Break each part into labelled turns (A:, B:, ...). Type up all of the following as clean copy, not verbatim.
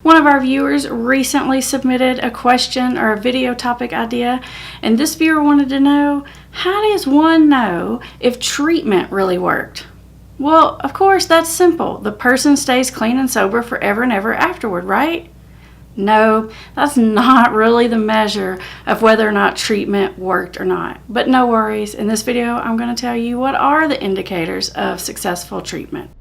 A: One of our viewers recently submitted a question or a video topic idea, and this viewer wanted to know, how does one know if treatment really worked? Well, of course, that's simple. The person stays clean and sober forever and ever afterward, right? No, that's not really the measure of whether or not treatment worked or not. But no worries, in this video I'm going to tell you what are the indicators of successful treatment.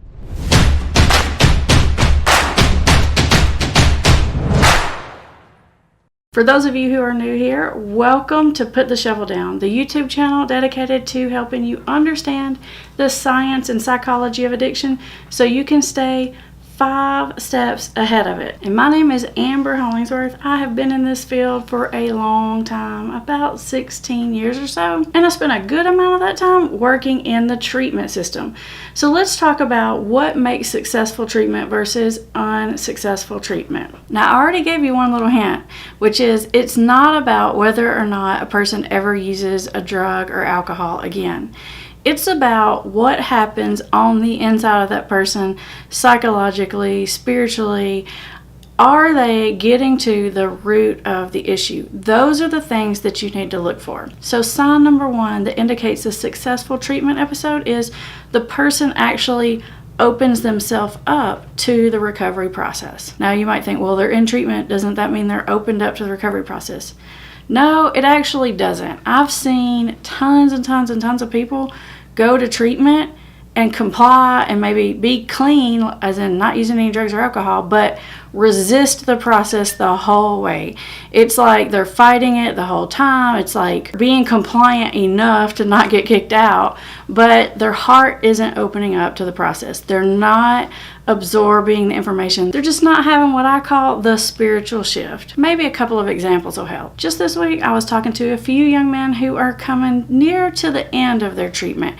A: For those of you who are new here, welcome to Put the Shovel Down, the YouTube channel dedicated to helping you understand the science and psychology of addiction so you can stay 5 steps ahead of it. And my name is Amber Hollingsworth. I have been in this field for a long time, about 16 years or so, and I spent a good amount of that time working in the treatment system. So let's talk about what makes successful treatment versus unsuccessful treatment. Now, I already gave you one little hint, which is it's not about whether or not a person ever uses a drug or alcohol again. It's about what happens on the inside of that person psychologically, spiritually. Are they getting to the root of the issue? Those are the things that you need to look for. So sign number 1 that indicates a successful treatment episode is the person actually opens themselves up to the recovery process. Now you might think, well, they're in treatment. Doesn't that mean they're opened up to the recovery process? No, it actually doesn't. I've seen tons and tons and tons of people go to treatment and comply and maybe be clean, as in not using any drugs or alcohol, but resist the process the whole way. It's like they're fighting it the whole time. It's like being compliant enough to not get kicked out, but their heart isn't opening up to the process. They're not absorbing the information. They're just not having what I call the spiritual shift. Maybe a couple of examples will help. Just this week, I was talking to a few young men who are coming near to the end of their treatment,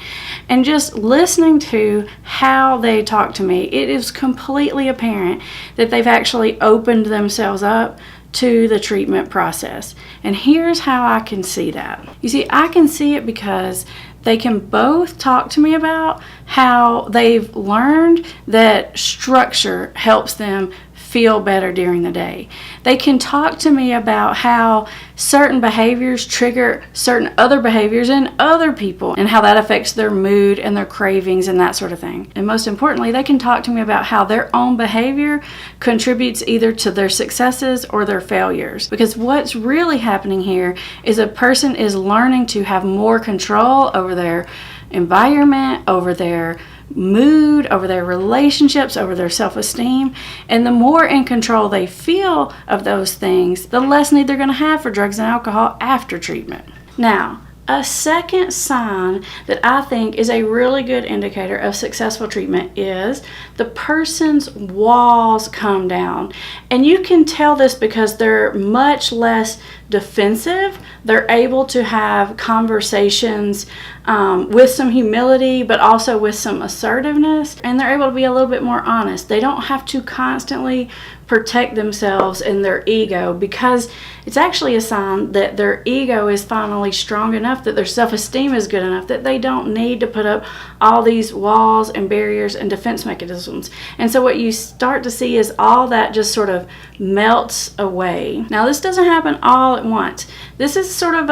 A: and just listening to how they talk to me, it is completely apparent that they've actually opened themselves up to the treatment process. And here's how I can see that. You see, I can see it because they can both talk to me about how they've learned that structure helps them feel better during the day. They can talk to me about how certain behaviors trigger certain other behaviors in other people and how that affects their mood and their cravings and that sort of thing. And most importantly, they can talk to me about how their own behavior contributes either to their successes or their failures. Because what's really happening here is a person is learning to have more control over their environment, over their mood, over their relationships, over their self-esteem. And the more in control they feel of those things, the less need they're going to have for drugs and alcohol after treatment. Now, a second sign that I think is a really good indicator of successful treatment is the person's walls come down. And you can tell this because they're much less defensive. They're able to have conversations with some humility, but also with some assertiveness. And they're able to be a little bit more honest. They don't have to constantly protect themselves and their ego, because it's actually a sign that their ego is finally strong enough, that their self-esteem is good enough, that they don't need to put up all these walls and barriers and defense mechanisms. And so what you start to see is all that just sort of melts away. Now, this doesn't happen all at once. This is sort of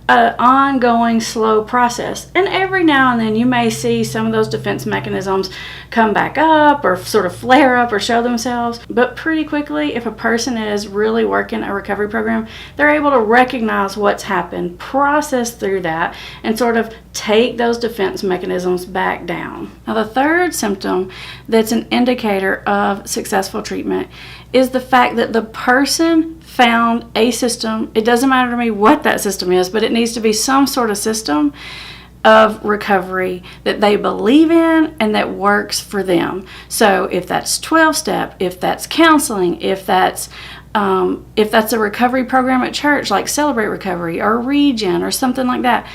A: an ongoing slow process, and every now and then you may see some of those defense mechanisms come back up or sort of flare up or show themselves, but pretty quickly, if a person is really working a recovery program, they're able to recognize what's happened, process through that, and sort of take those defense mechanisms back down. Now, the third symptom that's an indicator of successful treatment is the fact that the person found a system. It doesn't matter to me what that system is, but it needs to be some sort of system of recovery that they believe in and that works for them. So if that's 12-step, if that's counseling, if that's a recovery program at church like Celebrate Recovery or Regen or something like that,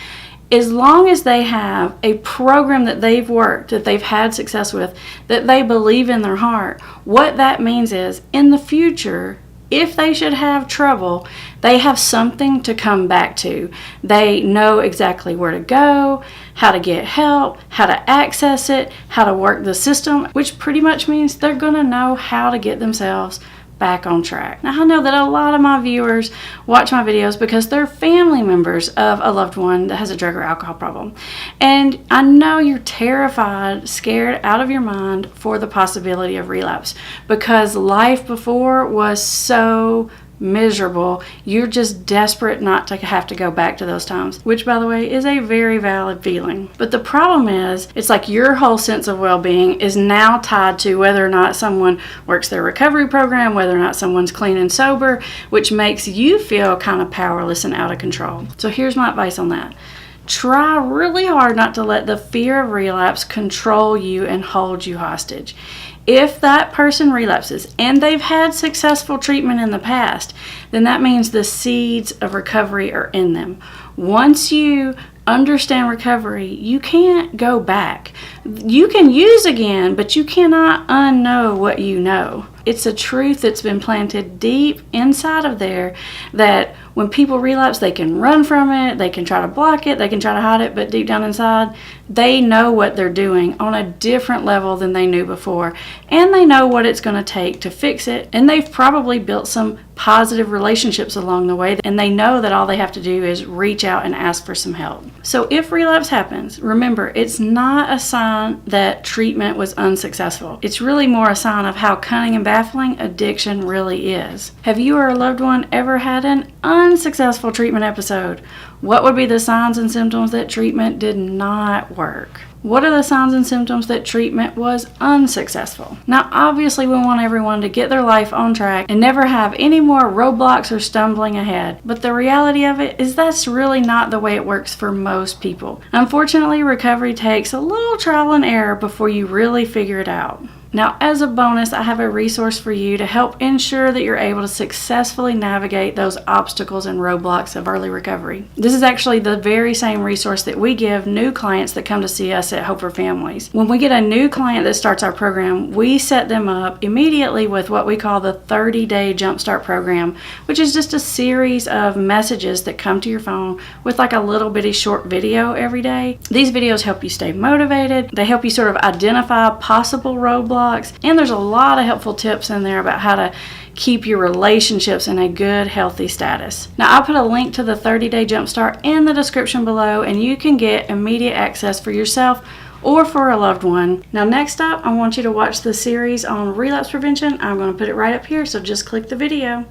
A: as long as they have a program that they've worked, that they've had success with, that they believe in their heart, what that means is in the future, if they should have trouble, they have something to come back to. They know exactly where to go, how to get help, how to access it, how to work the system, which pretty much means they're going to know how to get themselves back on track. Now, I know that a lot of my viewers watch my videos because they're family members of a loved one that has a drug or alcohol problem. And I know you're terrified, scared out of your mind for the possibility of relapse because life before was so miserable. You're just desperate not to have to go back to those times, which, by the way, is a very valid feeling. But the problem is, it's like your whole sense of well-being is now tied to whether or not someone works their recovery program, whether or not someone's clean and sober, which makes you feel kind of powerless and out of control. So here's my advice on that. Try really hard not to let the fear of relapse control you and hold you hostage. If that person relapses and they've had successful treatment in the past, then that means the seeds of recovery are in them. Once you understand recovery, you can't go back. You can use again, but you cannot unknow what you know. It's a truth that's been planted deep inside of there that when people relapse, they can run from it, they can try to block it, they can try to hide it, but deep down inside, they know what they're doing on a different level than they knew before. And they know what it's going to take to fix it. And they've probably built some positive relationships along the way. And they know that all they have to do is reach out and ask for some help. So if relapse happens, remember, it's not a sign that treatment was unsuccessful. It's really more a sign of how cunning and baffling addiction really is. Have you or a loved one ever had an unsuccessful treatment episode? What would be the signs and symptoms that treatment did not work? What are the signs and symptoms that treatment was unsuccessful? Now, obviously, we want everyone to get their life on track and never have any more roadblocks or stumbling ahead. But the reality of it is that's really not the way it works for most people. Unfortunately, recovery takes a little trial and error before you really figure it out. Now, as a bonus, I have a resource for you to help ensure that you're able to successfully navigate those obstacles and roadblocks of early recovery. This is actually the very same resource that we give new clients that come to see us at Hope for Families. When we get a new client that starts our program, we set them up immediately with what we call the 30-day Jumpstart program, which is just a series of messages that come to your phone with like a little bitty short video every day. These videos help you stay motivated. They help you sort of identify possible roadblocks. And there's a lot of helpful tips in there about how to keep your relationships in a good, healthy status. Now, I'll put a link to the 30-day Jumpstart in the description below, and you can get immediate access for yourself or for a loved one. Now, next up, I want you to watch the series on relapse prevention. I'm going to put it right up here, so just click the video.